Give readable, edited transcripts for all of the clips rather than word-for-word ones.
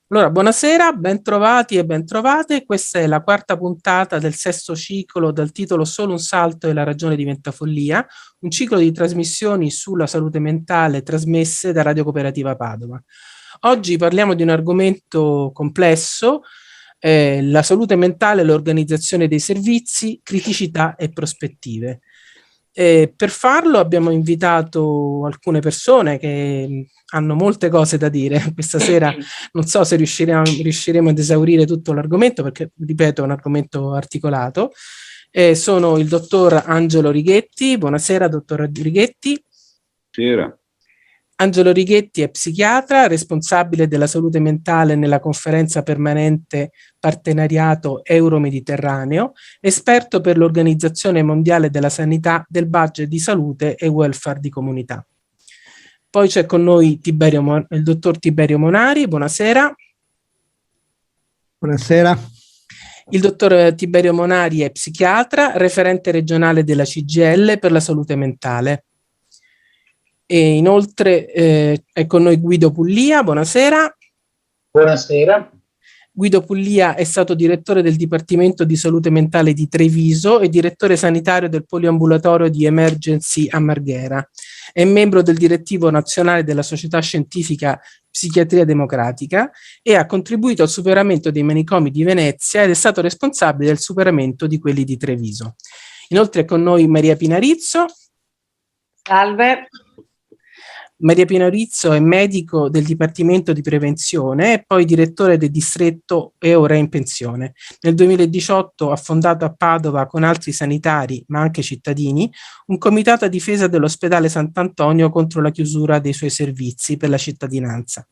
Allora, buonasera, bentrovati e bentrovate. Questa è la quarta puntata del sesto ciclo dal titolo Solo un salto e la ragione diventa follia, un ciclo di trasmissioni sulla salute mentale trasmesse da Radio Cooperativa Padova. Oggi parliamo di un argomento complesso, la salute mentale, l'organizzazione dei servizi, criticità e prospettive. Per farlo abbiamo invitato alcune persone che hanno molte cose da dire. Questa sera non so se riusciremo ad esaurire tutto l'argomento perché, ripeto, è un argomento articolato. Sono il dottor Angelo Righetti. Buonasera, dottor Righetti. Buonasera. Angelo Righetti è psichiatra, responsabile della salute mentale nella conferenza permanente Partenariato Euro-Mediterraneo, esperto per l'Organizzazione Mondiale della Sanità del budget di salute e welfare di comunità. Poi c'è con noi il dottor Tiberio Monari. Buonasera. Buonasera. Il dottor Tiberio Monari è psichiatra, referente regionale della CGIL per la salute mentale. E inoltre è con noi Guido Pullia. Buonasera. Buonasera. Guido Pullia è stato direttore del Dipartimento di Salute Mentale di Treviso e direttore sanitario del poliambulatorio di Emergency a Marghera. È membro del direttivo nazionale della Società Scientifica Psichiatria Democratica e ha contribuito al superamento dei manicomi di Venezia ed è stato responsabile del superamento di quelli di Treviso. Inoltre è con noi Maria Pinarizzo. Salve. Maria Pinarizzo è medico del Dipartimento di Prevenzione e poi direttore del distretto e ora in pensione. Nel 2018 ha fondato a Padova con altri sanitari, ma anche cittadini, un comitato a difesa dell'ospedale Sant'Antonio contro la chiusura dei suoi servizi per la cittadinanza.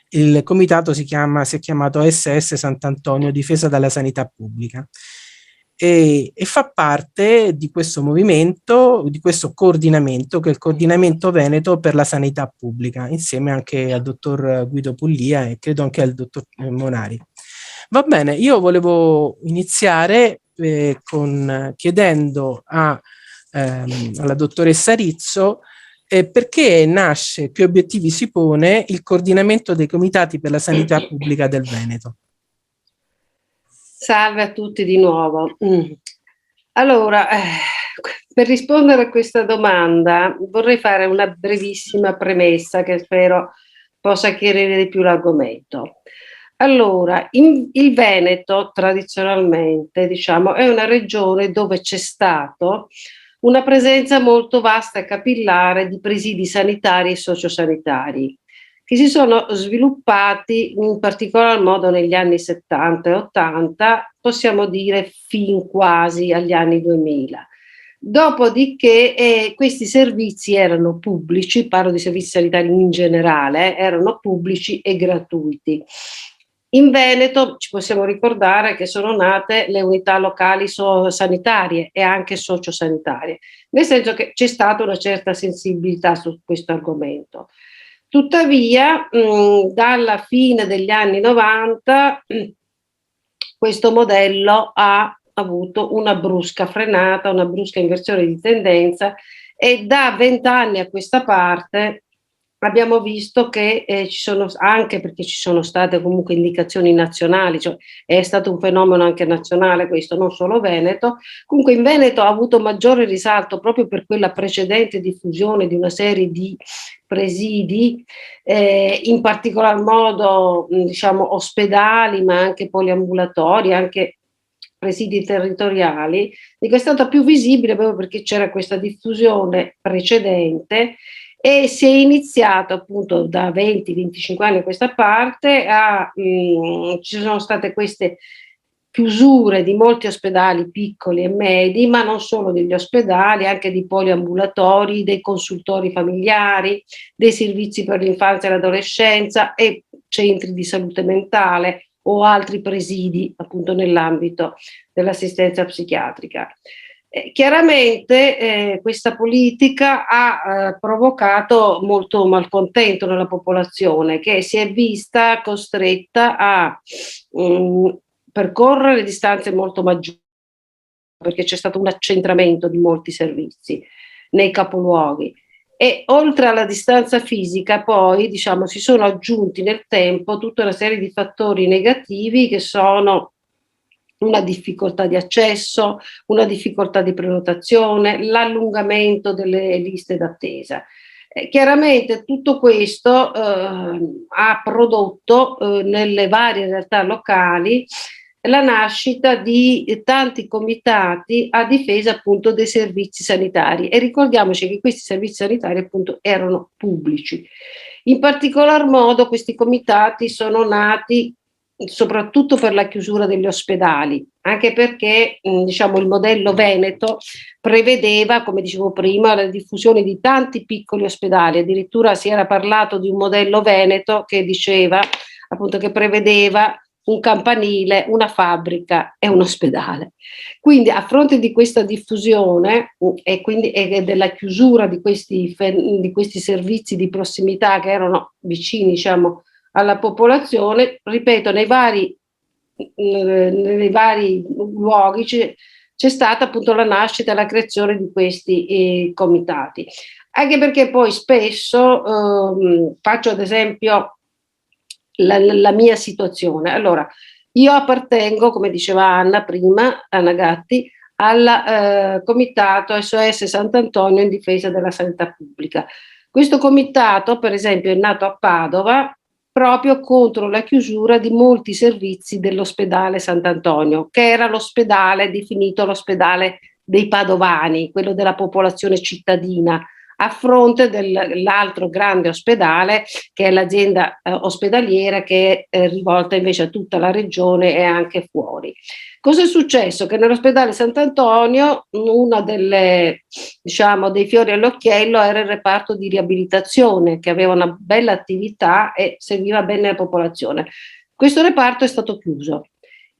Il comitato si è chiamato SS Sant'Antonio, difesa dalla sanità pubblica. E fa parte di questo movimento, di questo coordinamento, che è il Coordinamento Veneto per la Sanità Pubblica, insieme anche al dottor Guido Pullia e credo anche al dottor Monari. Va bene, io volevo iniziare chiedendo alla dottoressa Rizzo perché nasce, che obiettivi si pone il coordinamento dei comitati per la sanità pubblica del Veneto. Salve a tutti di nuovo. Allora, per rispondere a questa domanda vorrei fare una brevissima premessa che spero possa chiarire di più l'argomento. Allora, il Veneto tradizionalmente, diciamo, è una regione dove c'è stato una presenza molto vasta e capillare di presidi sanitari e sociosanitari che si sono sviluppati in particolar modo negli anni 70 e 80, possiamo dire fin quasi agli anni 2000. Dopodiché questi servizi erano pubblici, parlo di servizi sanitari in generale, erano pubblici e gratuiti. In Veneto ci possiamo ricordare che sono nate le unità locali sanitarie e anche sociosanitarie, nel senso che c'è stata una certa sensibilità su questo argomento. Tuttavia, dalla fine degli anni 90 questo modello ha avuto una brusca frenata, una brusca inversione di tendenza e da 20 anni a questa parte abbiamo visto che ci sono, anche perché ci sono state comunque indicazioni nazionali, cioè è stato un fenomeno anche nazionale questo, non solo Veneto, comunque in Veneto ha avuto maggiore risalto proprio per quella precedente diffusione di una serie di presidi, in particolar modo diciamo ospedali, ma anche poliambulatori, anche presidi territoriali, dico, è stata più visibile proprio perché c'era questa diffusione precedente e si è iniziato appunto da 20-25 anni a questa parte ci sono state queste chiusure di molti ospedali piccoli e medi, ma non solo degli ospedali, anche di poliambulatori, dei consultori familiari, dei servizi per l'infanzia e l'adolescenza e centri di salute mentale o altri presidi appunto nell'ambito dell'assistenza psichiatrica. Chiaramente questa politica ha provocato molto malcontento nella popolazione che si è vista costretta a percorrere distanze molto maggiori perché c'è stato un accentramento di molti servizi nei capoluoghi E oltre alla distanza fisica, poi diciamo si sono aggiunti nel tempo tutta una serie di fattori negativi che sono una difficoltà di accesso, una difficoltà di prenotazione, l'allungamento delle liste d'attesa. Chiaramente tutto questo ha prodotto nelle varie realtà locali la nascita di tanti comitati a difesa appunto dei servizi sanitari, e ricordiamoci che questi servizi sanitari appunto erano pubblici. In particolar modo questi comitati sono nati soprattutto per la chiusura degli ospedali, anche perché diciamo il modello veneto prevedeva, come dicevo prima, la diffusione di tanti piccoli ospedali. Addirittura si era parlato di un modello veneto che diceva appunto che prevedeva un campanile, una fabbrica e un ospedale. Quindi a fronte di questa diffusione e della chiusura di questi servizi di prossimità che erano vicini, diciamo, alla popolazione, ripeto, nei vari luoghi c'è stata appunto la nascita e la creazione di questi comitati. Anche perché poi spesso, faccio ad esempio la mia situazione. Allora, io appartengo, come diceva Anna prima, Anna Gatti, al comitato SOS Sant'Antonio in difesa della sanità pubblica. Questo comitato, per esempio, è nato a Padova proprio contro la chiusura di molti servizi dell'ospedale Sant'Antonio, che era l'ospedale definito l'ospedale dei padovani, quello della popolazione cittadina, a fronte dell'altro grande ospedale che è l'azienda ospedaliera che è rivolta invece a tutta la regione e anche fuori. Cosa è successo? Che nell'ospedale Sant'Antonio una diciamo, dei fiori all'occhiello era il reparto di riabilitazione, che aveva una bella attività e serviva bene la popolazione. Questo reparto è stato chiuso.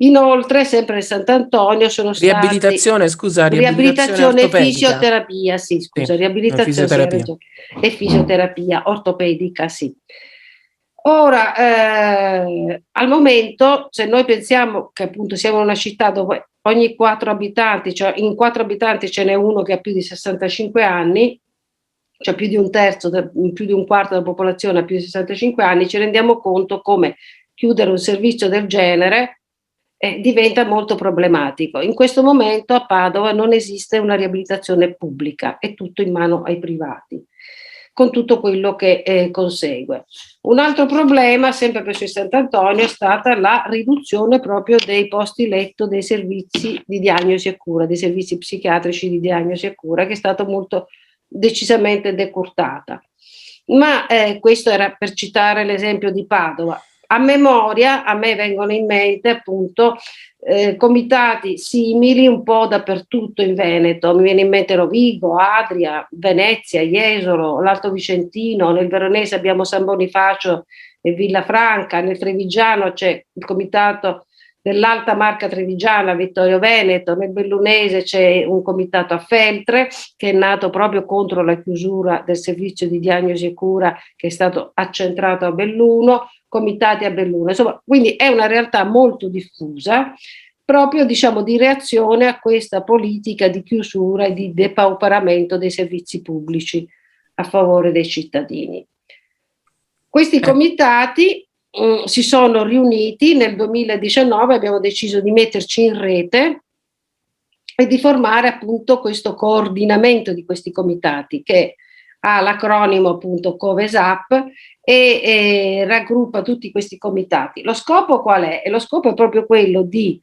Inoltre, sempre nel Sant'Antonio sono riabilitazione, scusa, riabilitazione e ortopedica. fisioterapia, sì, scusa, Sì, riabilitazione fisioterapia. sì, e fisioterapia ortopedica, sì. Ora, al momento, se noi pensiamo che appunto siamo una città dove ogni 4 abitanti, cioè in 4 abitanti ce n'è uno che ha più di 65 anni, cioè più di un terzo, più di un quarto della popolazione ha più di 65 anni, ci rendiamo conto come chiudere un servizio del genere diventa molto problematico. In questo momento a Padova non esiste una riabilitazione pubblica, è tutto in mano ai privati, con tutto quello che consegue. Un altro problema, sempre per il Sant'Antonio, è stata la riduzione proprio dei posti letto dei servizi di diagnosi e cura, dei servizi psichiatrici di diagnosi e cura, che è stata molto decisamente decurtata. Ma questo era per citare l'esempio di Padova. A memoria, a me vengono in mente appunto comitati simili un po' dappertutto in Veneto. Mi viene in mente Rovigo, Adria, Venezia, Jesolo, l'Alto Vicentino, nel Veronese abbiamo San Bonifacio e Villafranca, nel Trevigiano c'è il comitato dell'Alta Marca Trevigiana, Vittorio Veneto, nel Bellunese c'è un comitato a Feltre che è nato proprio contro la chiusura del servizio di diagnosi e cura che è stato accentrato a Belluno, comitati a Belluno. Insomma, quindi è una realtà molto diffusa, proprio diciamo di reazione a questa politica di chiusura e di depauperamento dei servizi pubblici a favore dei cittadini. Questi comitati si sono riuniti nel 2019, abbiamo deciso di metterci in rete e di formare appunto questo coordinamento di questi comitati che ha l'acronimo appunto COVESAP e raggruppa tutti questi comitati. Lo scopo qual è? E lo scopo è proprio quello di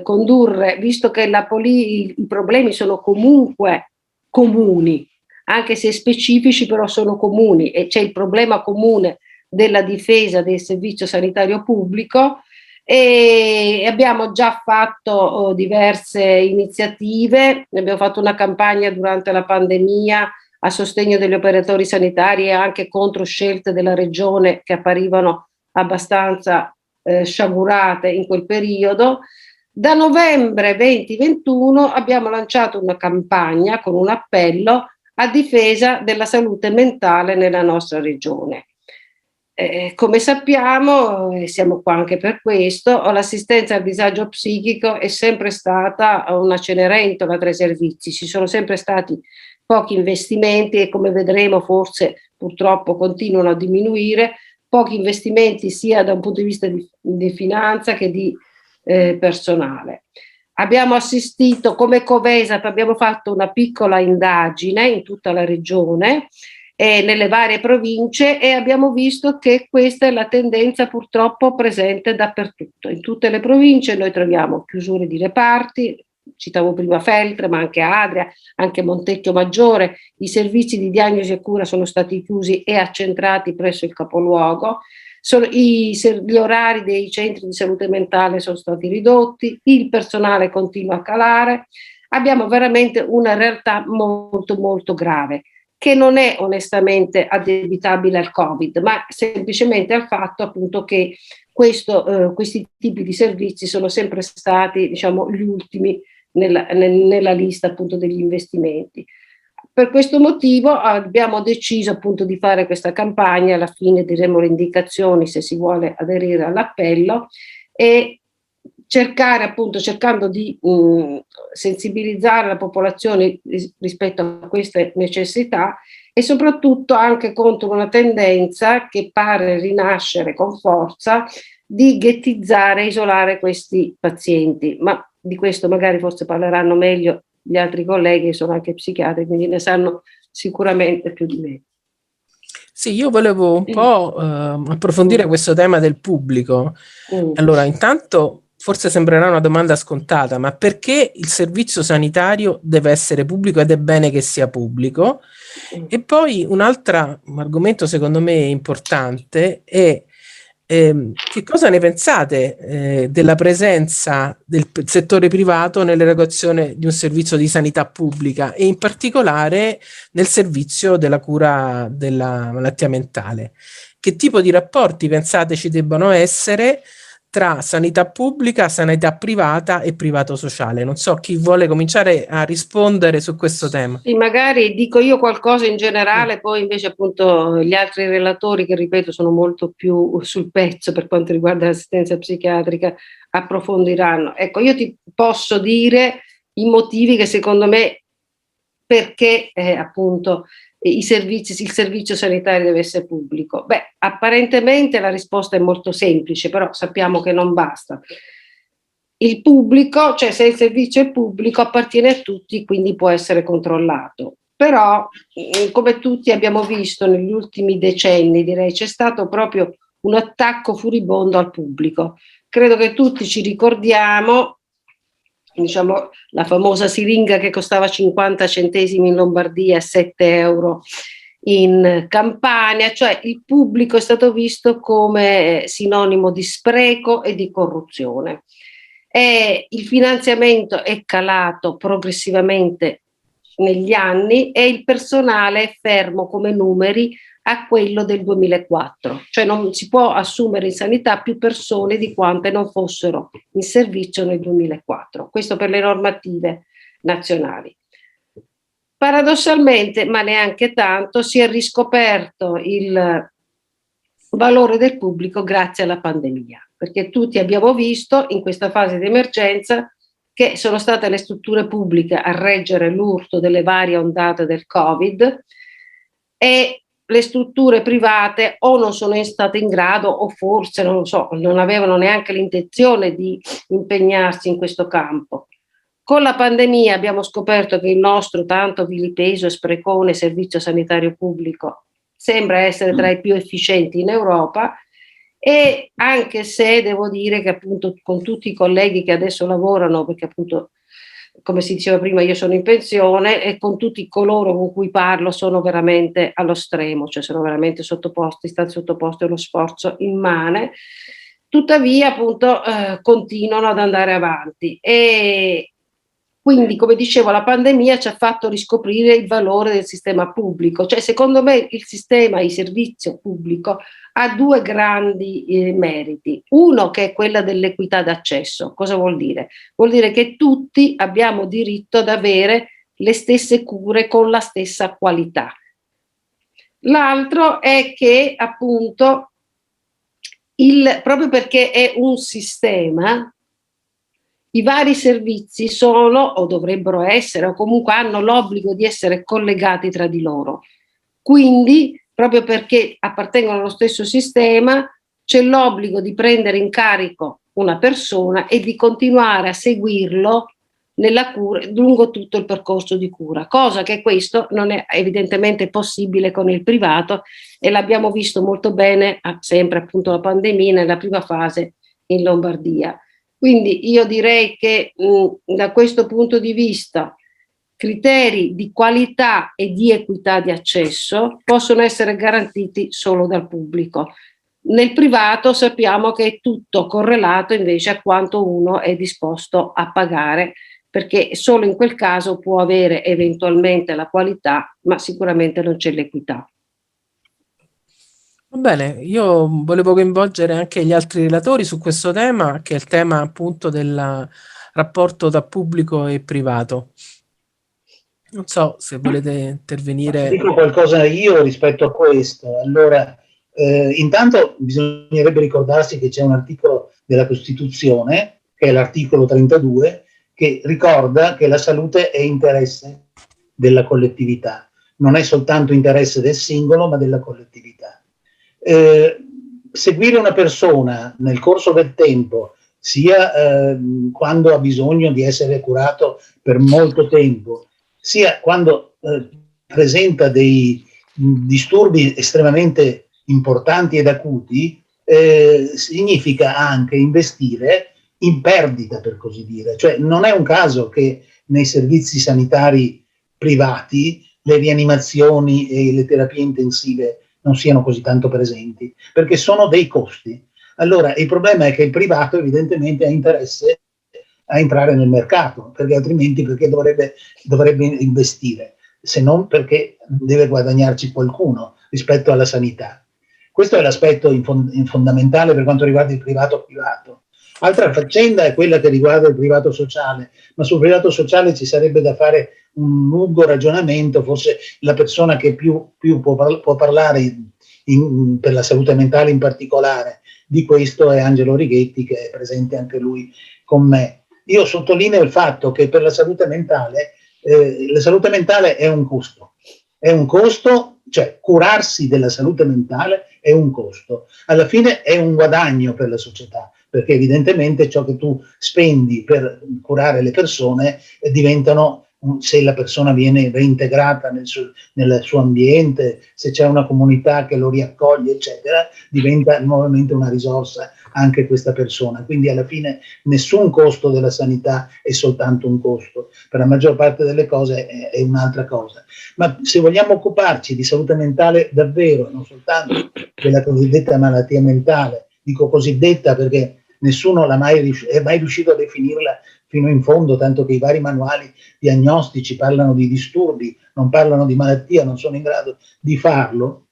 condurre, visto che i problemi sono comunque comuni, anche se specifici, però sono comuni, e c'è il problema comune della difesa del servizio sanitario pubblico, e abbiamo già fatto diverse iniziative. Abbiamo fatto una campagna durante la pandemia a sostegno degli operatori sanitari e anche contro scelte della regione che apparivano abbastanza sciagurate in quel periodo. Da novembre 2021 abbiamo lanciato una campagna con un appello a difesa della salute mentale nella nostra regione. Come sappiamo, e siamo qua anche per questo, l'assistenza al disagio psichico è sempre stata una Cenerentola tra i servizi. Ci sono sempre stati pochi investimenti e, come vedremo, forse purtroppo continuano a diminuire, pochi investimenti sia da un punto di vista di finanza che di personale. Abbiamo assistito come Covesap, abbiamo fatto una piccola indagine in tutta la regione nelle varie province e abbiamo visto che questa è la tendenza purtroppo presente dappertutto. In tutte le province noi troviamo chiusure di reparti, citavo prima Feltre, ma anche Adria, anche Montecchio Maggiore, i servizi di diagnosi e cura sono stati chiusi e accentrati presso il capoluogo, gli orari dei centri di salute mentale sono stati ridotti, il personale continua a calare, abbiamo veramente una realtà molto molto grave, che non è onestamente addebitabile al Covid, ma semplicemente al fatto appunto che questi tipi di servizi sono sempre stati, diciamo, gli ultimi nella lista appunto degli investimenti. Per questo motivo abbiamo deciso appunto di fare questa campagna, alla fine diremo le indicazioni se si vuole aderire all'appello e cercando di sensibilizzare la popolazione rispetto a queste necessità e soprattutto anche contro una tendenza che pare rinascere con forza di ghettizzare e isolare questi pazienti, ma di questo magari forse parleranno meglio gli altri colleghi che sono anche psichiatri, quindi ne sanno sicuramente più di me. Sì, io volevo un po' approfondire questo tema del pubblico. Allora, intanto, forse sembrerà una domanda scontata, ma perché il servizio sanitario deve essere pubblico ed è bene che sia pubblico? E poi un altro argomento secondo me importante è che cosa ne pensate della presenza del settore privato nell'erogazione di un servizio di sanità pubblica e in particolare nel servizio della cura della malattia mentale? Che tipo di rapporti pensate ci debbano essere tra sanità pubblica, sanità privata e privato sociale? Non so chi vuole cominciare a rispondere su questo tema. Sì, magari dico io qualcosa in generale, poi invece appunto gli altri relatori, che ripeto sono molto più sul pezzo per quanto riguarda l'assistenza psichiatrica, approfondiranno. Ecco, io ti posso dire i motivi che secondo me perché appunto il servizio sanitario deve essere pubblico. Beh, apparentemente la risposta è molto semplice, però sappiamo che non basta. Il pubblico, cioè se il servizio è pubblico, appartiene a tutti, quindi può essere controllato. Però, come tutti abbiamo visto negli ultimi decenni, direi, c'è stato proprio un attacco furibondo al pubblico. Credo che tutti ci ricordiamo, diciamo, la famosa siringa che costava 50 centesimi in Lombardia e 7 euro in Campania, cioè il pubblico è stato visto come sinonimo di spreco e di corruzione. E il finanziamento è calato progressivamente negli anni e il personale è fermo come numeri a quello del 2004, cioè non si può assumere in sanità più persone di quante non fossero in servizio nel 2004, questo per le normative nazionali. Paradossalmente, ma neanche tanto, si è riscoperto il valore del pubblico grazie alla pandemia, perché tutti abbiamo visto in questa fase di emergenza che sono state le strutture pubbliche a reggere l'urto delle varie ondate del Covid e le strutture private o non sono state in grado o forse, non lo so, non avevano neanche l'intenzione di impegnarsi in questo campo. Con la pandemia abbiamo scoperto che il nostro tanto vilipeso e sprecone servizio sanitario pubblico sembra essere tra i più efficienti in Europa e anche se devo dire che appunto con tutti i colleghi che adesso lavorano, perché appunto come si diceva prima io sono in pensione e con tutti coloro con cui parlo sono veramente allo stremo, cioè sono veramente stati sottoposti a uno sforzo immane, tuttavia appunto continuano ad andare avanti e quindi, come dicevo, la pandemia ci ha fatto riscoprire il valore del sistema pubblico, cioè secondo me il servizio pubblico ha due grandi meriti. Uno che è quella dell'equità d'accesso. Cosa vuol dire? Vuol dire che tutti abbiamo diritto ad avere le stesse cure con la stessa qualità. L'altro è che appunto proprio perché è un sistema, I vari servizi sono o dovrebbero essere o comunque hanno l'obbligo di essere collegati tra di loro. Quindi, proprio perché appartengono allo stesso sistema, c'è l'obbligo di prendere in carico una persona e di continuare a seguirlo nella cura, lungo tutto il percorso di cura, cosa che questo non è evidentemente possibile con il privato, e l'abbiamo visto molto bene sempre appunto la pandemia nella prima fase in Lombardia. Quindi io direi che da questo punto di vista criteri di qualità e di equità di accesso possono essere garantiti solo dal pubblico. Nel privato sappiamo che è tutto correlato invece a quanto uno è disposto a pagare, perché solo in quel caso può avere eventualmente la qualità, ma sicuramente non c'è l'equità. Va bene, io volevo coinvolgere anche gli altri relatori su questo tema, che è il tema appunto del rapporto tra pubblico e privato. Non so se volete intervenire. Dico qualcosa io rispetto a questo. Allora, intanto bisognerebbe ricordarsi che c'è un articolo della Costituzione, che è l'articolo 32, che ricorda che la salute è interesse della collettività, non è soltanto interesse del singolo, ma della collettività. Seguire una persona nel corso del tempo, sia quando ha bisogno di essere curato per molto tempo, sia quando presenta dei disturbi estremamente importanti ed acuti, significa anche investire in perdita, per così dire. Cioè non è un caso che nei servizi sanitari privati le rianimazioni e le terapie intensive non siano così tanto presenti, perché sono dei costi. Allora il problema è che il privato evidentemente ha interesse a entrare nel mercato, perché altrimenti perché dovrebbe investire, se non perché deve guadagnarci qualcuno rispetto alla sanità. Questo è l'aspetto fondamentale per quanto riguarda il privato. Altra faccenda è quella che riguarda il privato sociale, ma sul privato sociale ci sarebbe da fare un lungo ragionamento. Forse la persona che più può parlare per la salute mentale in particolare di questo è Angelo Righetti, che è presente anche lui con me. Io sottolineo il fatto che per la salute mentale è un costo, cioè curarsi della salute mentale è un costo, alla fine è un guadagno per la società, perché evidentemente ciò che tu spendi per curare le persone diventano, se la persona viene reintegrata nel suo ambiente, se c'è una comunità che lo riaccoglie, eccetera, diventa nuovamente una risorsa anche questa persona. Quindi alla fine nessun costo della sanità è soltanto un costo, per la maggior parte delle cose è un'altra cosa. Ma se vogliamo occuparci di salute mentale davvero, non soltanto della cosiddetta malattia mentale, dico cosiddetta perché nessuno è mai riuscito a definirla fino in fondo, tanto che i vari manuali diagnostici parlano di disturbi, non parlano di malattia, non sono in grado di farlo.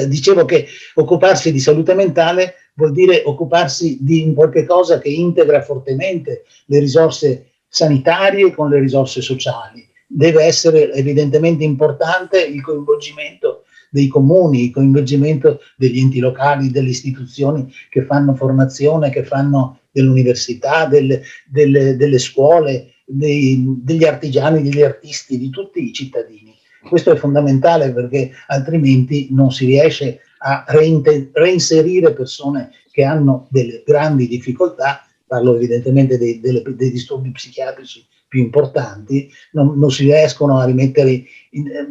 Dicevo che occuparsi di salute mentale vuol dire occuparsi di qualche cosa che integra fortemente le risorse sanitarie con le risorse sociali. Deve essere evidentemente importante il coinvolgimento dei comuni, il coinvolgimento degli enti locali, delle istituzioni che fanno formazione, che fanno dell'università, delle scuole, degli artigiani, degli artisti, di tutti i cittadini. Questo è fondamentale, perché altrimenti non si riesce a reinserire persone che hanno delle grandi difficoltà. Parlo evidentemente dei disturbi psichiatrici più importanti, non si riescono a rimettere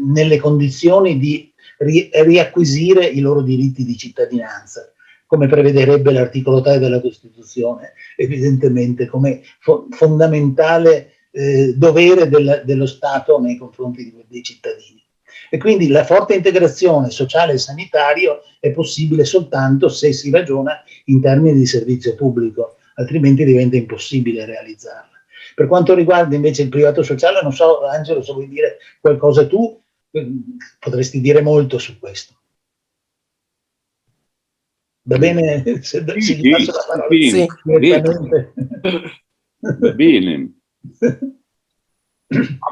nelle condizioni di riacquisire i loro diritti di cittadinanza, come prevederebbe l'articolo 3 della Costituzione, evidentemente come fondamentale dovere dello Stato nei confronti dei cittadini. E quindi la forte integrazione sociale e sanitario è possibile soltanto se si ragiona in termini di servizio pubblico, altrimenti diventa impossibile realizzarla. Per quanto riguarda invece il privato sociale, non so, Angelo, se vuoi dire qualcosa tu, potresti dire molto su questo. Va bene? Se gli passo la parola. Sì. Va bene.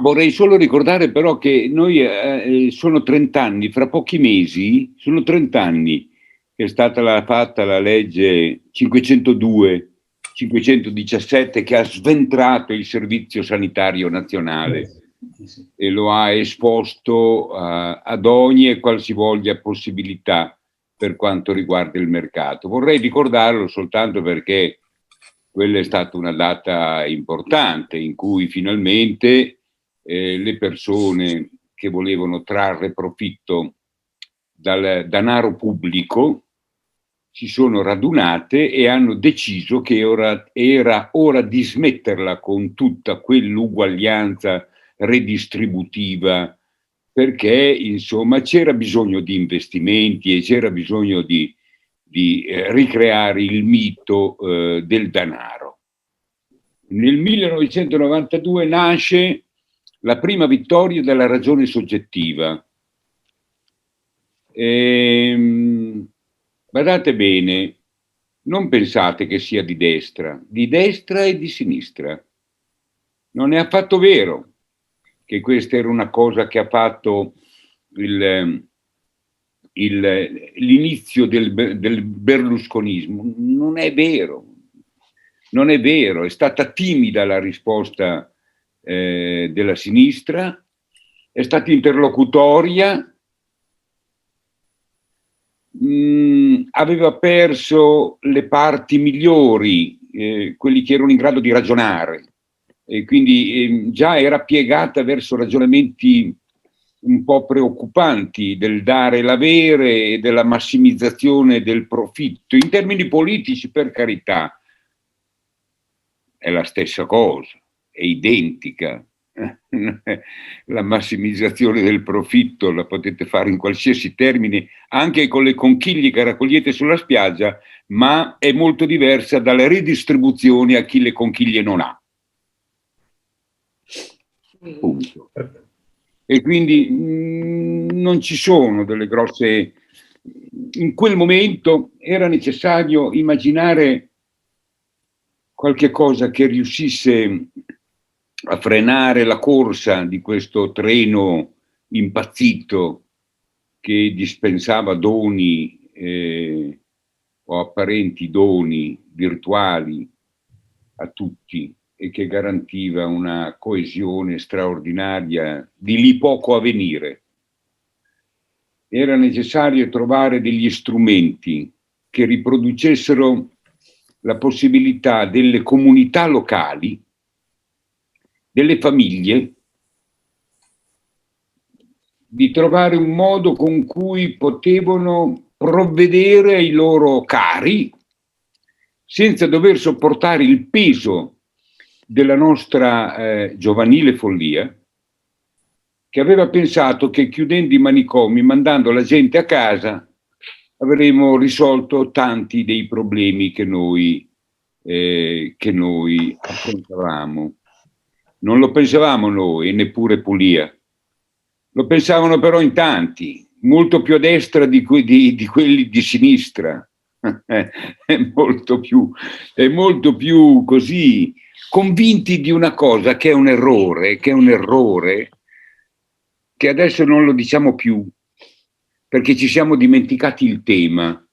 Vorrei solo ricordare però che noi sono 30 anni, fra pochi mesi, sono 30 anni che è stata fatta la legge 502 517 che ha sventrato il Servizio Sanitario Nazionale e lo ha esposto ad ogni e qualsivoglia possibilità per quanto riguarda il mercato. Vorrei ricordarlo soltanto perché quella è stata una data importante in cui finalmente le persone che volevano trarre profitto dal denaro pubblico si sono radunate e hanno deciso che era ora di smetterla con tutta quell'uguaglianza redistributiva, perché insomma c'era bisogno di investimenti e c'era bisogno di ricreare il mito del denaro. Nel 1992 nasce la prima vittoria della ragione soggettiva. Guardate bene, non pensate che sia di destra e di sinistra. Non è affatto vero che questa era una cosa che ha fatto l'inizio del berlusconismo. Non è vero, non è vero, è stata timida la risposta della sinistra, è stata interlocutoria, aveva perso le parti migliori, quelli che erano in grado di ragionare, e quindi già era piegata verso ragionamenti un po' preoccupanti del dare e l'avere e della massimizzazione del profitto. In termini politici, per carità, è la stessa cosa, è identica. La massimizzazione del profitto la potete fare in qualsiasi termine, anche con le conchiglie che raccogliete sulla spiaggia, ma è molto diversa dalla ridistribuzione a chi le conchiglie non ha. Punto. E quindi non ci sono delle grosse... In quel momento era necessario immaginare qualche cosa che riuscisse a frenare la corsa di questo treno impazzito che dispensava doni o apparenti doni virtuali a tutti e che garantiva una coesione straordinaria di lì poco a venire. Era necessario trovare degli strumenti che riproducessero la possibilità delle comunità locali, delle famiglie, di trovare un modo con cui potevano provvedere ai loro cari senza dover sopportare il peso della nostra giovanile follia, che aveva pensato che chiudendo i manicomi, mandando la gente a casa, avremmo risolto tanti dei problemi che noi affrontavamo. Non lo pensavamo noi, e neppure Pulia. Lo pensavano però in tanti, molto più a destra di quelli di sinistra. È molto più così convinti di una cosa che è un errore, che adesso non lo diciamo più, perché ci siamo dimenticati il tema.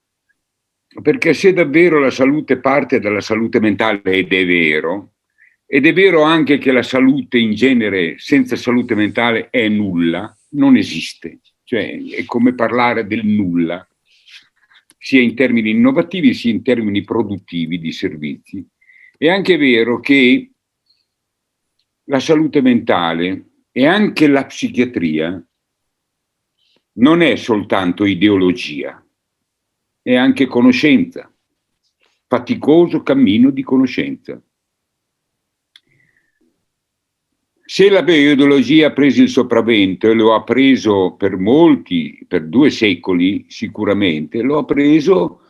Perché se davvero la salute parte dalla salute mentale, ed è vero anche che la salute in genere senza salute mentale è nulla, non esiste, cioè è come parlare del nulla, sia in termini innovativi sia in termini produttivi di servizi. È anche vero che la salute mentale e anche la psichiatria non è soltanto ideologia, è anche conoscenza, faticoso cammino di conoscenza. Se la biologia ha preso il sopravvento, e lo ha preso per 2 secoli sicuramente, lo ha preso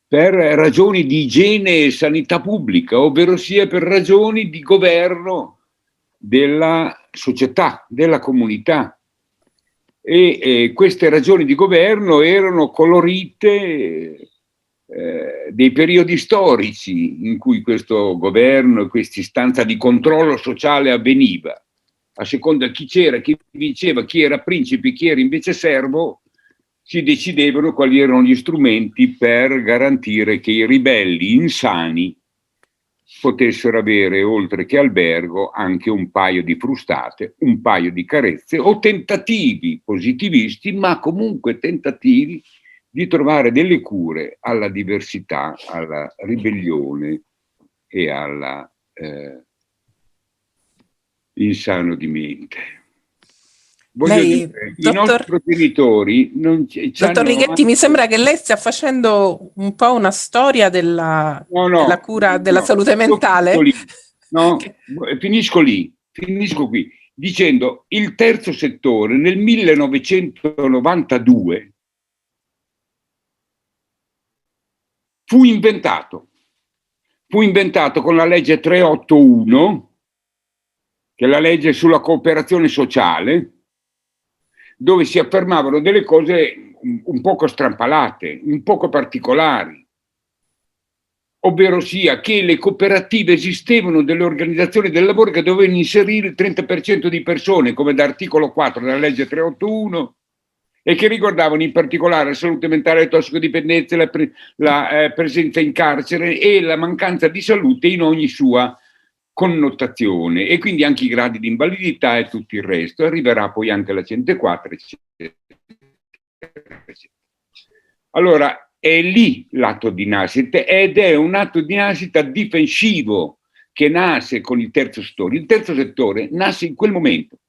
per ragioni di igiene e sanità pubblica, ovvero sia per ragioni di governo della società, della comunità. E queste ragioni di governo erano colorite dei periodi storici in cui questo governo e questa istanza di controllo sociale avveniva. A seconda chi c'era, chi vinceva, chi era principe, chi era invece servo, si decidevano quali erano gli strumenti per garantire che i ribelli insani potessero avere, oltre che albergo, anche un paio di frustate, un paio di carezze o tentativi positivisti, ma comunque tentativi di trovare delle cure alla diversità, alla ribellione e alla insano di mente. Voglio dire, i nostri progenitori non dottor Righetti, mi sembra che lei stia facendo un po' una storia della cura della salute mentale. Finisco qui, dicendo il terzo settore nel 1992 fu inventato con la legge 381, che è la legge sulla cooperazione sociale, dove si affermavano delle cose un poco strampalate, un poco particolari, ovvero sia che le cooperative esistevano delle organizzazioni del lavoro che dovevano inserire il 30% di persone, come da articolo 4 della legge 381, e che riguardavano in particolare la salute mentale, le tossicodipendenze, la presenza in carcere e la mancanza di salute in ogni sua connotazione, e quindi anche i gradi di invalidità e tutto il resto. Arriverà poi anche la 104, eccetera. Allora, è lì l'atto di nascita, ed è un atto di nascita difensivo che nasce con il terzo settore. Il terzo settore nasce in quel momento,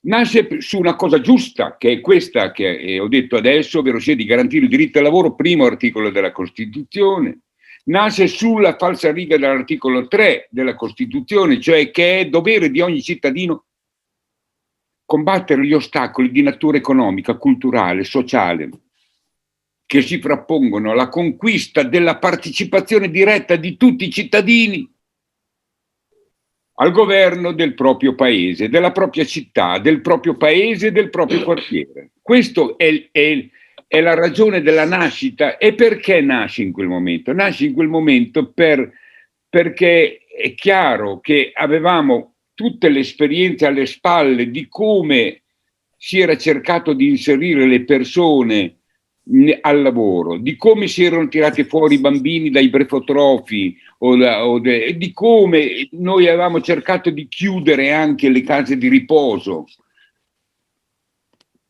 nasce su una cosa giusta, che è questa che ho detto adesso, ovvero sia di garantire il diritto al lavoro, primo articolo della Costituzione. Nasce sulla falsariga dell'articolo 3 della Costituzione, cioè che è dovere di ogni cittadino combattere gli ostacoli di natura economica, culturale, sociale, che si frappongono alla conquista della partecipazione diretta di tutti i cittadini al governo del proprio paese, della propria città, del proprio paese e del proprio quartiere. Questo è la ragione della nascita. E perché nasce in quel momento? Nasce in quel momento perché è chiaro che avevamo tutte le esperienze alle spalle di come si era cercato di inserire le persone al lavoro, di come si erano tirati fuori i bambini dai brefotrofi, di come noi avevamo cercato di chiudere anche le case di riposo,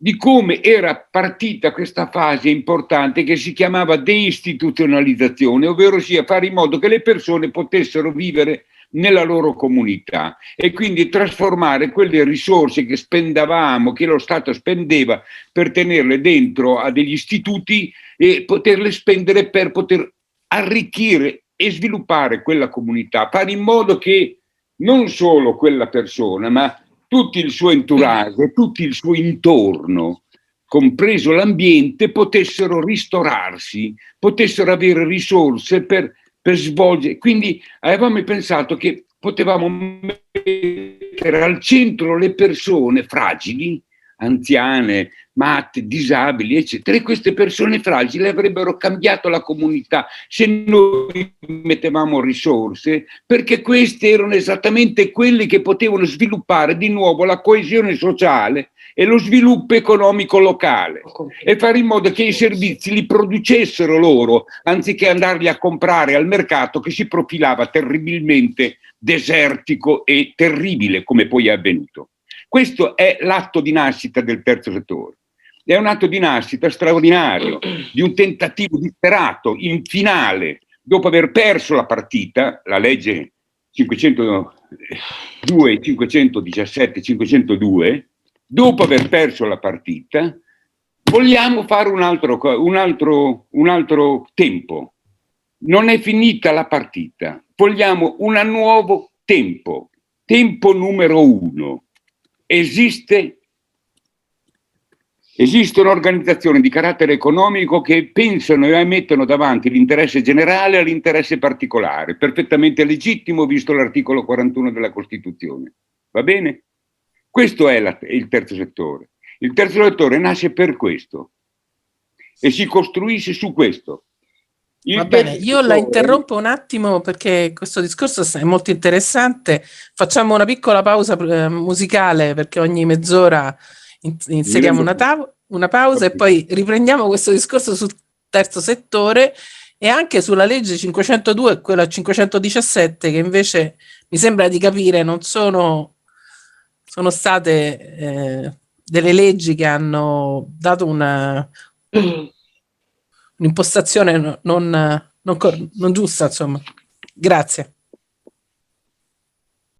di come era partita questa fase importante che si chiamava deistituzionalizzazione, ovvero sia fare in modo che le persone potessero vivere nella loro comunità e quindi trasformare quelle risorse che spendavamo, che lo Stato spendeva per tenerle dentro a degli istituti, e poterle spendere per poter arricchire e sviluppare quella comunità, fare in modo che non solo quella persona, ma tutto il suo entourage, tutto il suo intorno, compreso l'ambiente, potessero ristorarsi, potessero avere risorse per svolgere. Quindi avevamo pensato che potevamo mettere al centro le persone fragili, anziane, matte, disabili, eccetera, e queste persone fragili avrebbero cambiato la comunità se noi mettevamo risorse, perché queste erano esattamente quelli che potevano sviluppare di nuovo la coesione sociale e lo sviluppo economico locale, e fare in modo che i servizi li producessero loro, anziché andarli a comprare al mercato, che si profilava terribilmente desertico e terribile, come poi è avvenuto. Questo è l'atto di nascita del terzo settore. È un atto di nascita straordinario, di un tentativo disperato, in finale, dopo aver perso la partita, la legge 502, 517, 502, dopo aver perso la partita, vogliamo fare un altro tempo. Non è finita la partita, vogliamo un nuovo tempo. Tempo numero 1. Esistono organizzazioni di carattere economico che pensano e mettono davanti l'interesse generale all'interesse particolare, perfettamente legittimo visto l'articolo 41 della Costituzione. Va bene? Questo è il terzo settore. Il terzo settore nasce per questo e si costruisce su questo. Va bene, io la interrompo un attimo perché questo discorso è molto interessante. Facciamo una piccola pausa musicale, perché ogni mezz'ora inseriamo una pausa e poi riprendiamo questo discorso sul terzo settore e anche sulla legge 502 e quella 517, che invece mi sembra di capire non sono state delle leggi che hanno dato un'impostazione non giusta, insomma. Grazie.